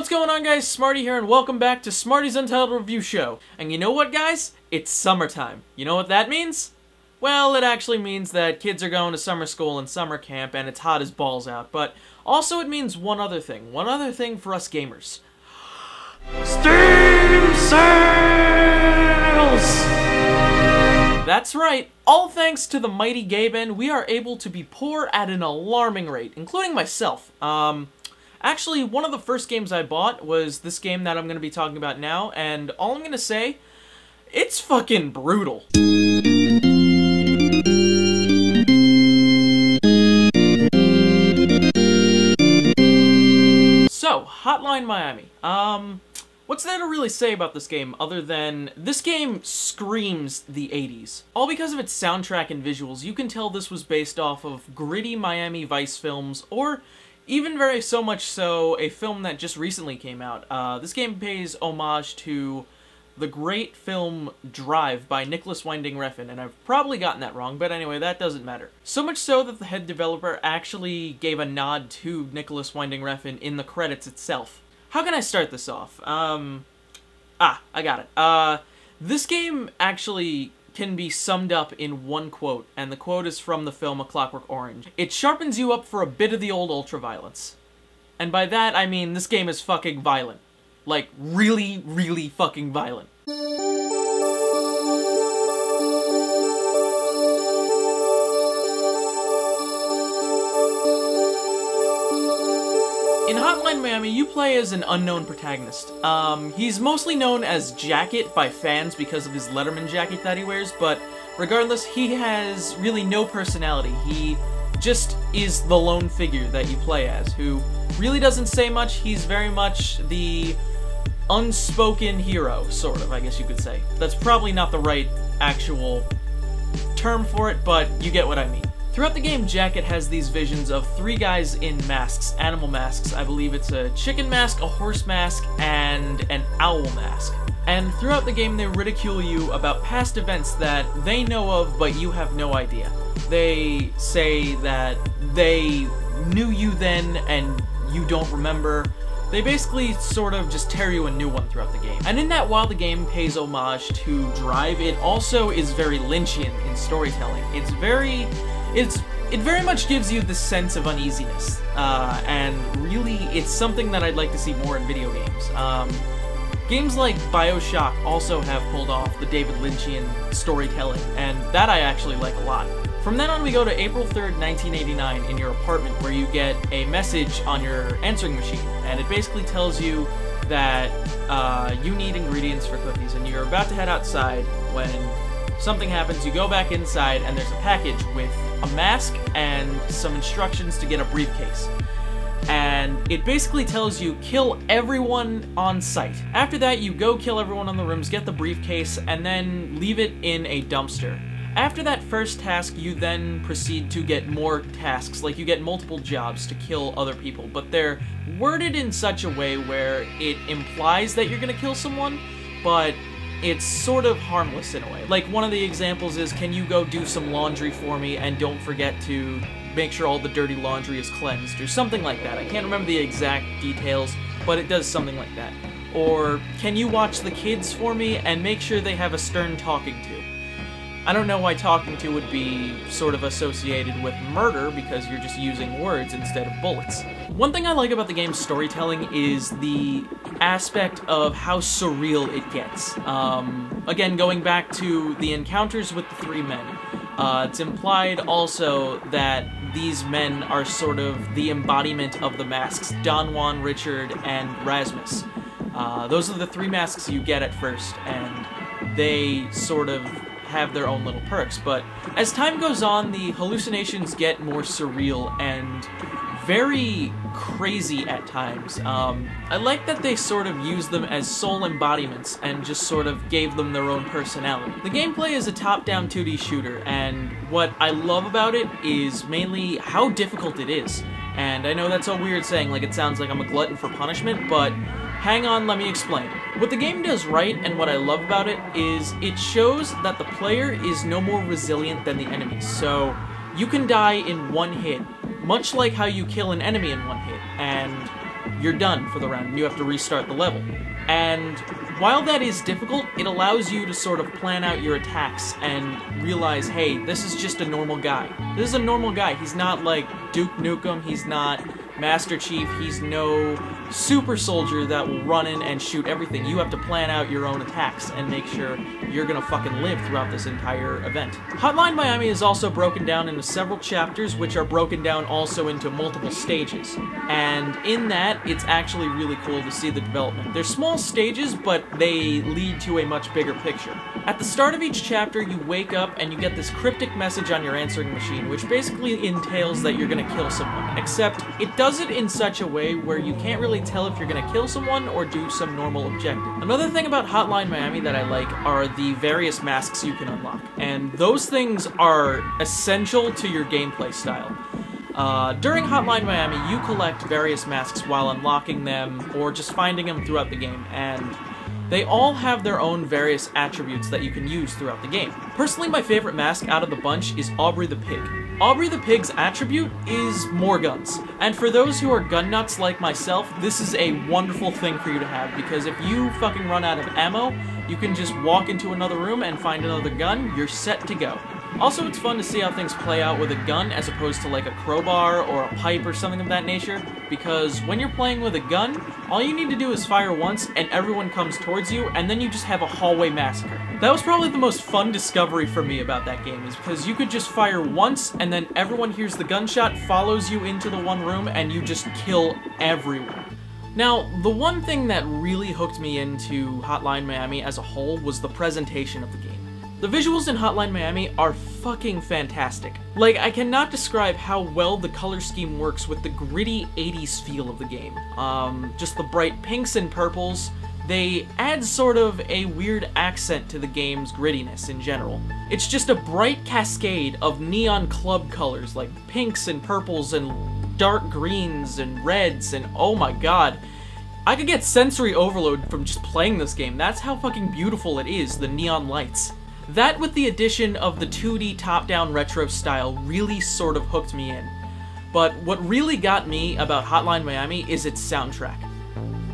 What's going on, guys? Smarty here, and welcome back to Smarty's Untitled Review Show. And you know what, guys? It's summertime. You know what that means? Well, it actually means that kids are going to summer school and summer camp, and it's hot as balls out. But also it means one other thing for us gamers. Steam sales! That's right. All thanks to the mighty Gaben, we are able to be poor at an alarming rate, including myself. Actually, one of the first games I bought was this game that I'm going to be talking about now, and all I'm going to say, it's fucking brutal. So, Hotline Miami. What's there to really say about this game other than this game screams the 80s? All because of its soundtrack and visuals, you can tell this was based off of gritty Miami Vice films, or even very so much so, a film that just recently came out. This game pays homage to the great film Drive by Nicholas Winding Refn, and I've probably gotten that wrong, but anyway, that doesn't matter. So much so that the head developer actually gave a nod to Nicholas Winding Refn in the credits itself. How can I start this off? I got it. This game actually can be summed up in one quote, and the quote is from the film A Clockwork Orange. It sharpens you up for a bit of the old ultraviolence. And by that, I mean this game is fucking violent. Like, really, really fucking violent. In Hotline Miami, you play as an unknown protagonist. He's mostly known as Jacket by fans because of his Letterman jacket that he wears, but regardless, he has really no personality. He just is the lone figure that you play as, who really doesn't say much. He's very much the unspoken hero, sort of, I guess you could say. That's probably not the right actual term for it, but you get what I mean. Throughout the game, Jacket has these visions of three guys in masks, animal masks. I believe it's a chicken mask, a horse mask, and an owl mask. And throughout the game, they ridicule you about past events that they know of, but you have no idea. They say that they knew you then, and you don't remember. They basically sort of just tear you a new one throughout the game. And in that, while the game pays homage to Drive, it also is very Lynchian in storytelling. It very much gives you this sense of uneasiness, and really, it's something that I'd like to see more in video games. Games like BioShock also have pulled off the David Lynchian storytelling, and that I actually like a lot. From then on, we go to April 3rd, 1989, in your apartment, where you get a message on your answering machine, and it basically tells you that you need ingredients for cookies, and you're about to head outside when something happens. You go back inside, and there's a package with a mask and some instructions to get a briefcase. And it basically tells you, kill everyone on site. After that, you go kill everyone on the rooms, get the briefcase, and then leave it in a dumpster. After that first task, you then proceed to get more tasks, like you get multiple jobs to kill other people, but they're worded in such a way where it implies that you're gonna kill someone, but it's sort of harmless in a way. Like, one of the examples is, can you go do some laundry for me and don't forget to make sure all the dirty laundry is cleansed, or something like that. I can't remember the exact details, but it does something like that. Or, can you watch the kids for me and make sure they have a stern talking to? I don't know why talking to would be sort of associated with murder, because you're just using words instead of bullets. One thing I like about the game's storytelling is the aspect of how surreal it gets. Again, going back to the encounters with the three men, it's implied also that these men are sort of the embodiment of the masks, Don Juan, Richard, and Rasmus. Those are the three masks you get at first, and they sort of have their own little perks, but as time goes on, the hallucinations get more surreal and very crazy at times. I like that they sort of use them as soul embodiments and just sort of gave them their own personality. The gameplay is a top-down 2D shooter, and what I love about it is mainly how difficult it is. And I know that's a weird saying, like it sounds like I'm a glutton for punishment, but hang on, let me explain. What the game does right, and what I love about it, is it shows that the player is no more resilient than the enemy. So you can die in one hit, much like how you kill an enemy in one hit, and you're done for the round, and you have to restart the level. And while that is difficult, it allows you to sort of plan out your attacks and realize, hey, this is just a normal guy. This is a normal guy. He's not like Duke Nukem, he's not Master Chief, he's no super soldier that will run in and shoot everything. You have to plan out your own attacks and make sure you're gonna fucking live throughout this entire event. Hotline Miami is also broken down into several chapters, which are broken down also into multiple stages. And in that, it's actually really cool to see the development. They're small stages, but they lead to a much bigger picture. At the start of each chapter, you wake up and you get this cryptic message on your answering machine, which basically entails that you're gonna kill someone, except it does it in such a way where you can't really tell if you're gonna kill someone or do some normal objective. Another thing about Hotline Miami that I like are the various masks you can unlock, and those things are essential to your gameplay style. During Hotline Miami, you collect various masks while unlocking them or just finding them throughout the game, and they all have their own various attributes that you can use throughout the game. Personally, my favorite mask out of the bunch is Aubrey the Pig. Aubrey the Pig's attribute is more guns. And for those who are gun nuts like myself, this is a wonderful thing for you to have, because if you fucking run out of ammo, you can just walk into another room and find another gun, you're set to go. Also, it's fun to see how things play out with a gun as opposed to like a crowbar or a pipe or something of that nature, because when you're playing with a gun, all you need to do is fire once and everyone comes towards you, and then you just have a hallway massacre. That was probably the most fun discovery for me about that game, is because you could just fire once and then everyone hears the gunshot, follows you into the one room, and you just kill everyone. Now, the one thing that really hooked me into Hotline Miami as a whole was the presentation of the game. The visuals in Hotline Miami are fucking fantastic. Like, I cannot describe how well the color scheme works with the gritty 80s feel of the game. Just the bright pinks and purples, they add sort of a weird accent to the game's grittiness in general. It's just a bright cascade of neon club colors like pinks and purples and dark greens and reds, and oh my god, I could get sensory overload from just playing this game. That's how fucking beautiful it is, the neon lights. That, with the addition of the 2D top-down retro style, really sort of hooked me in. But what really got me about Hotline Miami is its soundtrack.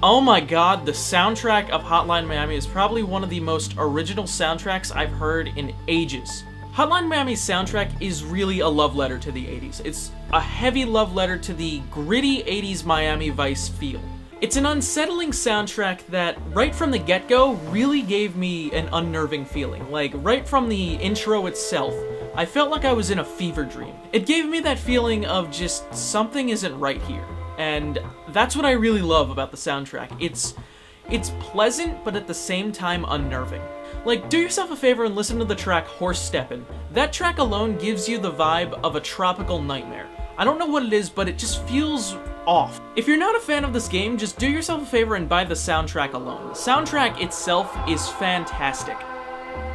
Oh my god, the soundtrack of Hotline Miami is probably one of the most original soundtracks I've heard in ages. Hotline Miami's soundtrack is really a love letter to the 80s. It's a heavy love letter to the gritty 80s Miami Vice feel. It's an unsettling soundtrack that, right from the get-go, really gave me an unnerving feeling. Like, right from the intro itself, I felt like I was in a fever dream. It gave me that feeling of just, something isn't right here. And that's what I really love about the soundtrack. It's pleasant, but at the same time unnerving. Like, do yourself a favor and listen to the track Horse Steppin'. That track alone gives you the vibe of a tropical nightmare. I don't know what it is, but it just feels off. If you're not a fan of this game, just do yourself a favor and buy the soundtrack alone. The soundtrack itself is fantastic.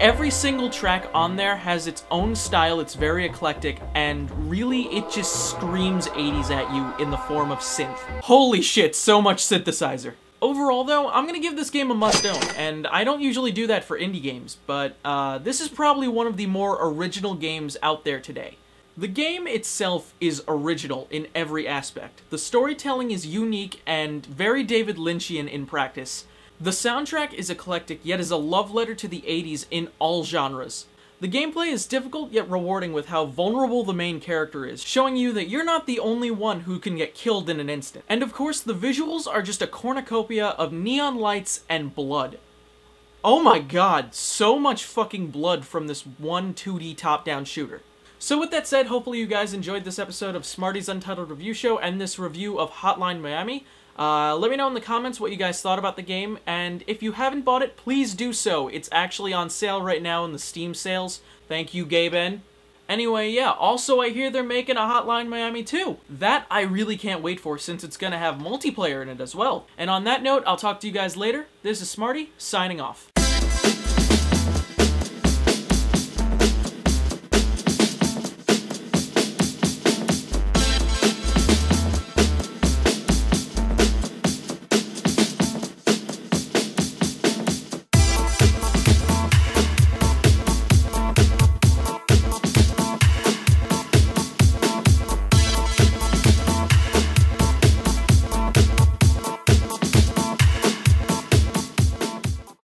Every single track on there has its own style, it's very eclectic, and really it just screams 80s at you in the form of synth. Holy shit, so much synthesizer. Overall though, I'm gonna give this game a must-own, and I don't usually do that for indie games, but this is probably one of the more original games out there today. The game itself is original in every aspect. The storytelling is unique and very David Lynchian in practice. The soundtrack is eclectic, yet is a love letter to the 80s in all genres. The gameplay is difficult yet rewarding with how vulnerable the main character is, showing you that you're not the only one who can get killed in an instant. And of course, the visuals are just a cornucopia of neon lights and blood. Oh my god, so much fucking blood from this one 2D top-down shooter. So with that said, hopefully you guys enjoyed this episode of Smarty's Untitled Review Show and this review of Hotline Miami. Let me know in the comments what you guys thought about the game, and if you haven't bought it, please do so. It's actually on sale right now in the Steam sales. Thank you, Gaben. Anyway, yeah, also I hear they're making a Hotline Miami 2. That I really can't wait for, since it's gonna have multiplayer in it as well. And on that note, I'll talk to you guys later. This is Smarty, signing off.